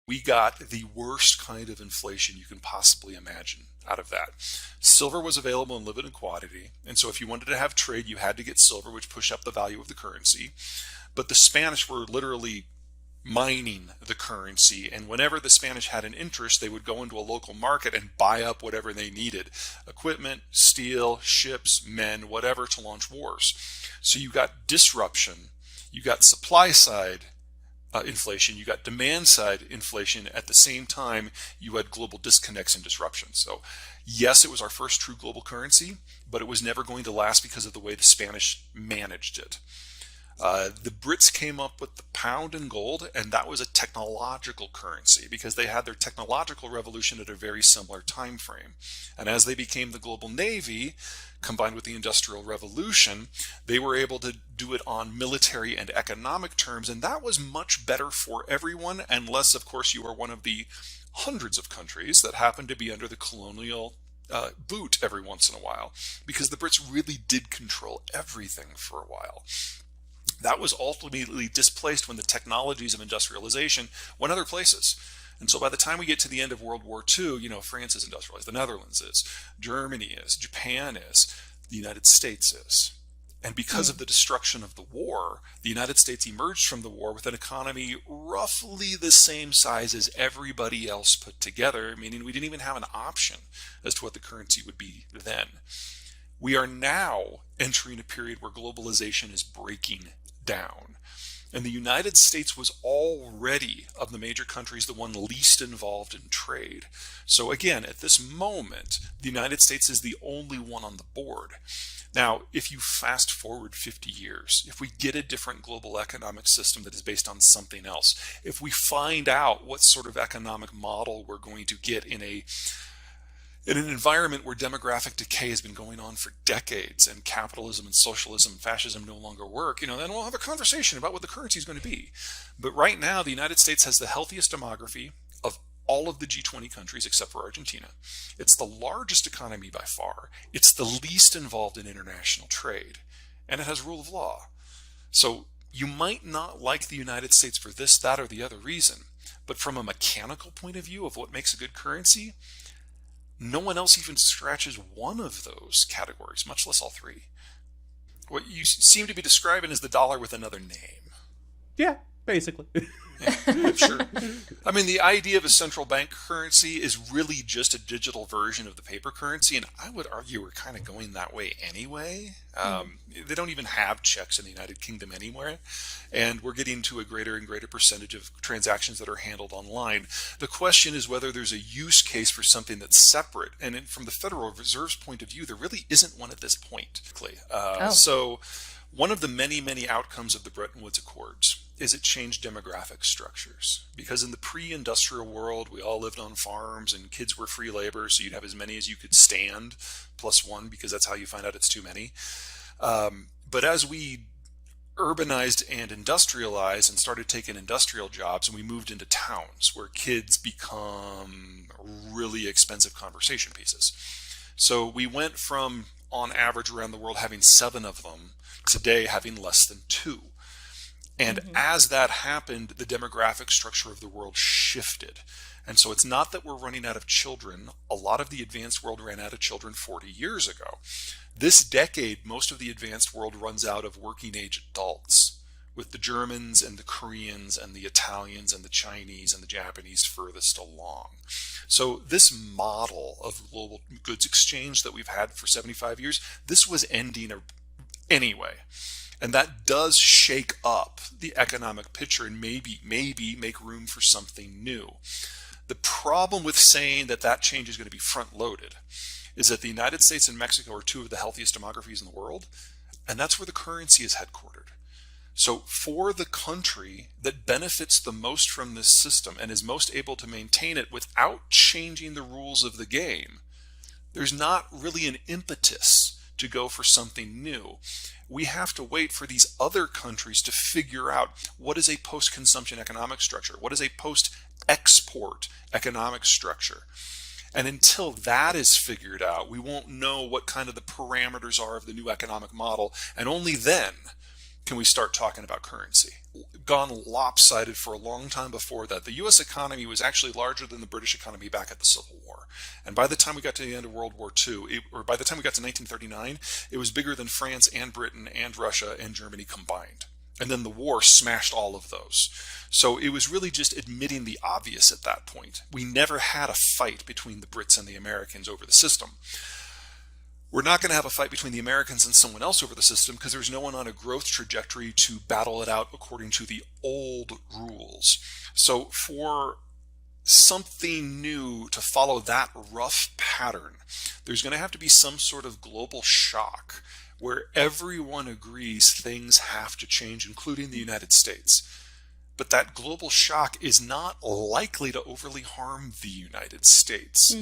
We got the worst kind of inflation you can possibly imagine out of that. Silver was available in limited quantity, and so if you wanted to have trade, you had to get silver, which pushed up the value of the currency. But the Spanish were literally mining the currency, and whenever the Spanish had an interest, they would go into a local market and buy up whatever they needed: equipment, steel, ships, men, whatever, to launch wars. So you got disruption, you got supply side inflation, you got demand side inflation. At the same time, you had global disconnects and disruptions. So yes, it was our first true global currency, but it was never going to last because of the way the Spanish managed it. The Brits came up with the pound and gold, and that was a technological currency because they had their technological revolution at a very similar time frame. And as they became the global navy, combined with the Industrial Revolution, they were able to do it on military and economic terms, and that was much better for everyone, unless, of course, you are one of the hundreds of countries that happen to be under the colonial boot every once in a while, because the Brits really did control everything for a while. That was ultimately displaced when the technologies of industrialization went other places. And so by the time we get to the end of World War II, France is industrialized, the Netherlands is, Germany is, Japan is, the United States is. And because of the destruction of the war, the United States emerged from the war with an economy roughly the same size as everybody else put together, meaning we didn't even have an option as to what the currency would be then. We are now entering a period where globalization is breaking down. And the United States was already, of the major countries, the one least involved in trade. So again, at this moment, the United States is the only one on the board. Now, if you fast forward 50 years, if we get a different global economic system that is based on something else, if we find out what sort of economic model we're going to get in an environment where demographic decay has been going on for decades and capitalism and socialism and fascism no longer work, then we'll have a conversation about what the currency is going to be. But right now, the United States has the healthiest demography of all of the G20 countries except for Argentina. It's the largest economy by far. It's the least involved in international trade. And it has rule of law. So you might not like the United States for this, that, or the other reason. But from a mechanical point of view of what makes a good currency, no one else even scratches one of those categories, much less all three. What you seem to be describing is the dollar with another name. Yeah, basically. Yeah, sure. I mean, the idea of a central bank currency is really just a digital version of the paper currency, and I would argue we're kind of going that way anyway. They don't even have checks in the United Kingdom anywhere, and we're getting to a greater and greater percentage of transactions that are handled online. The question is whether there's a use case for something that's separate, and from the Federal Reserve's point of view, there really isn't one at this point. So one of the many, many outcomes of the Bretton Woods Accords is it changed demographic structures. Because in the pre-industrial world, we all lived on farms and kids were free labor, so you'd have as many as you could stand, plus one, because that's how you find out it's too many. But as we urbanized and industrialized and started taking industrial jobs, and we moved into towns where kids become really expensive conversation pieces. So we went from, on average around the world, having 7 of them, today having less than 2. And as that happened, the demographic structure of the world shifted. And so it's not that we're running out of children. A lot of the advanced world ran out of children 40 years ago. This decade, most of the advanced world runs out of working age adults, with the Germans and the Koreans and the Italians and the Chinese and the Japanese furthest along. So this model of global goods exchange that we've had for 75 years, this was ending anyway. And that does shake up the economic picture and maybe make room for something new. The problem with saying that change is going to be front-loaded is that the United States and Mexico are 2 of the healthiest demographies in the world, and that's where the currency is headquartered. So for the country that benefits the most from this system and is most able to maintain it without changing the rules of the game, there's not really an impetus to go for something new. We have to wait for these other countries to figure out what is a post-consumption economic structure, what is a post-export economic structure. And until that is figured out, we won't know what kind of the parameters are of the new economic model. And only then can we start talking about currency. Gone lopsided for a long time before that. The U.S. economy was actually larger than the British economy back at the Civil War. And by the time we got to the end of World War II, or by the time we got to 1939, it was bigger than France and Britain and Russia and Germany combined. And then the war smashed all of those. So it was really just admitting the obvious at that point. We never had a fight between the Brits and the Americans over the system. We're not going to have a fight between the Americans and someone else over the system because there's no one on a growth trajectory to battle it out according to the old rules. So for something new to follow that rough pattern, there's going to have to be some sort of global shock where everyone agrees things have to change, including the United States. But that global shock is not likely to overly harm the United States,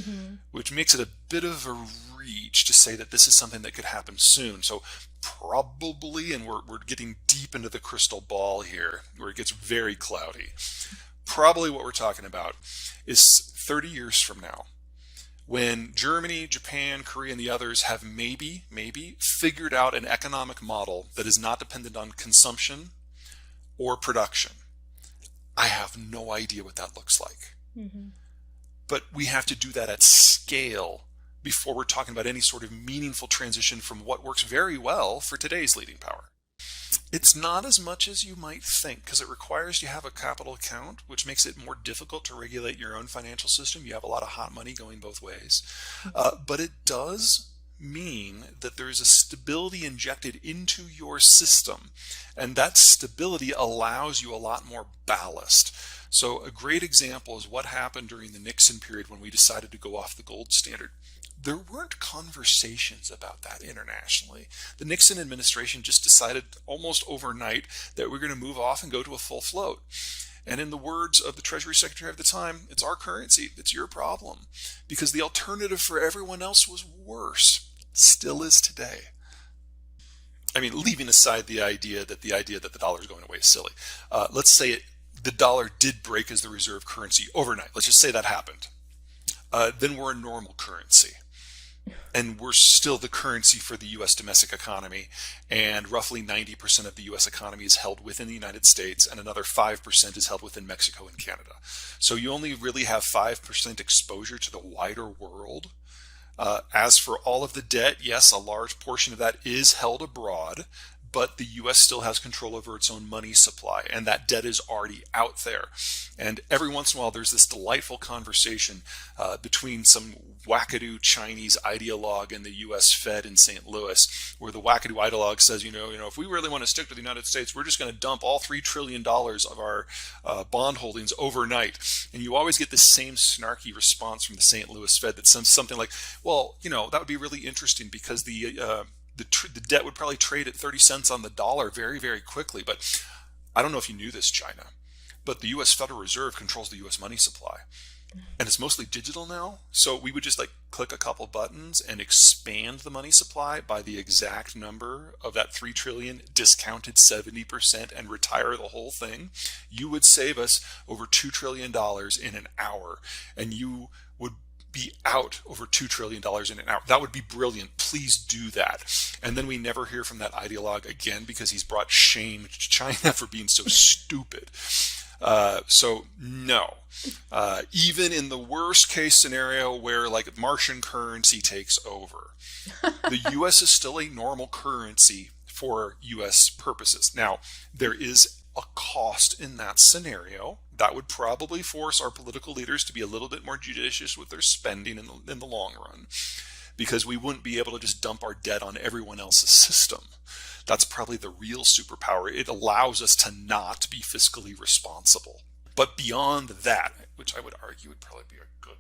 which makes it a bit of a reach to say that this is something that could happen soon. So probably, and we're getting deep into the crystal ball here, where it gets very cloudy, probably what we're talking about is 30 years from now, when Germany, Japan, Korea, and the others have maybe figured out an economic model that is not dependent on consumption or production. I have no idea what that looks like. But we have to do that at scale before we're talking about any sort of meaningful transition from what works very well for today's leading power. It's not as much as you might think because it requires you have a capital account, which makes it more difficult to regulate your own financial system. You have a lot of hot money going both ways. But it does mean that there is a stability injected into your system, and that stability allows you a lot more ballast. So a great example is what happened during the Nixon period when we decided to go off the gold standard. There weren't conversations about that internationally. The Nixon administration just decided almost overnight that we're going to move off and go to a full float. And in the words of the Treasury Secretary of the time, it's our currency, it's your problem. Because the alternative for everyone else was worse. Still is today. I mean, leaving aside the idea that the dollar is going away is silly. Let's say the dollar did break as the reserve currency overnight. Let's just say that happened. Then we're a normal currency. And we're still the currency for the U.S. domestic economy, and roughly 90% of the U.S. economy is held within the United States, and another 5% is held within Mexico and Canada. So you only really have 5% exposure to the wider world. As for all of the debt, yes, a large portion of that is held abroad, but the U.S. still has control over its own money supply, and that debt is already out there. And every once in a while, there's this delightful conversation between some wackadoo Chinese ideologue and the U.S. Fed in St. Louis, where the wackadoo ideologue says, if we really want to stick to the United States, we're just going to dump all $3 trillion of our bond holdings overnight. And you always get this same snarky response from the St. Louis Fed that says something like, well, that would be really interesting because the debt would probably trade at 30 cents on the dollar very, very quickly. But I don't know if you knew this, China, but the U.S. Federal Reserve controls the U.S. money supply. And it's mostly digital now. So we would just click a couple buttons and expand the money supply by the exact number of that 3 trillion discounted 70% and retire the whole thing. You would save us over $2 trillion in an hour, and you would be out over $2 trillion in an hour. That would be brilliant. Please do that. And then we never hear from that ideologue again because he's brought shame to China for being so stupid. So no, even in the worst case scenario where Martian currency takes over, the U.S. is still a normal currency for U.S. purposes. Now, there is a cost in that scenario. That would probably force our political leaders to be a little bit more judicious with their spending in the long run, because we wouldn't be able to just dump our debt on everyone else's system. That's probably the real superpower. It allows us to not be fiscally responsible. But beyond that, which I would argue would probably be a good